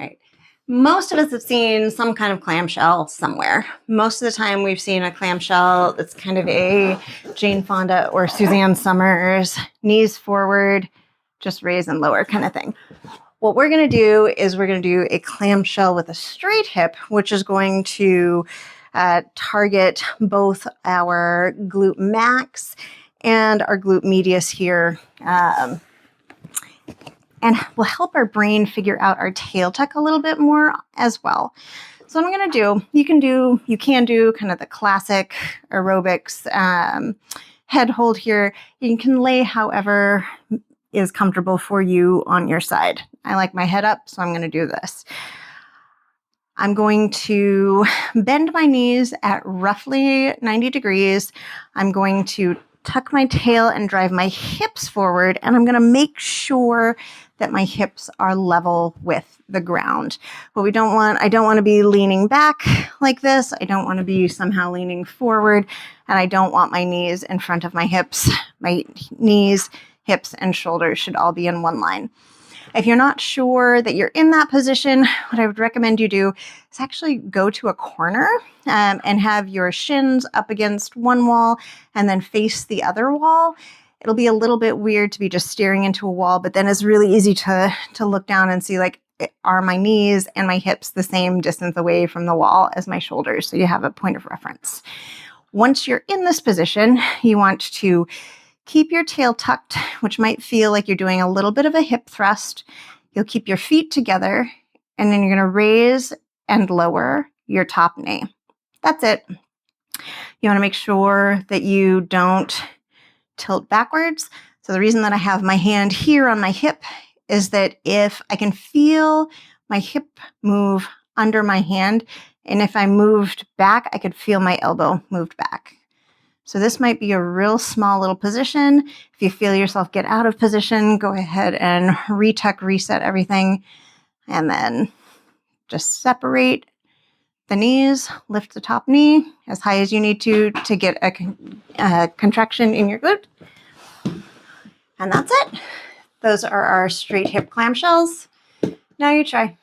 Right. Most of us have seen some kind of clamshell somewhere. Most of the time we've seen a clamshell that's kind of a Jane Fonda or Suzanne Summers, knees forward, just raise and lower kind of thing. What we're going to do is we're going to do a clamshell with a straight hip, which is going to target both our glute max and our glute medius here. And will help our brain figure out our tail tuck a little bit more as well. So what I'm going to do, you can do kind of the classic aerobics head hold here. You can lay however is comfortable for you on your side. I like my head up, so I'm going to do this. I'm going to bend my knees at roughly 90 degrees. I'm going to tuck my tail and drive my hips forward, and I'm going to make sure that my hips are level with the ground. But I don't want to be leaning back like this. I don't want to be somehow leaning forward, and I don't want my knees in front of my hips. My knees, hips, and shoulders should all be in one line. If you're not sure that you're in that position, what I would recommend you do is actually go to a corner and have your shins up against one wall and then face the other wall. It'll be a little bit weird to be just staring into a wall, but then it's really easy to look down and see, like, are my knees and my hips the same distance away from the wall as my shoulders? So you have a point of reference. Once you're in this position, you want to keep your tail tucked, which might feel like you're doing a little bit of a hip thrust. You'll keep your feet together, and then you're going to raise and lower your top knee. That's it. You want to make sure that you don't tilt backwards. So the reason that I have my hand here on my hip is that if I can feel my hip move under my hand, and if I moved back, I could feel my elbow moved back. So this might be a real small little position. If you feel yourself get out of position, go ahead and retuck, reset everything, and then just separate the knees, lift the top knee as high as you need to get a contraction in your glute. And that's it. Those are our straight hip clamshells. Now you try.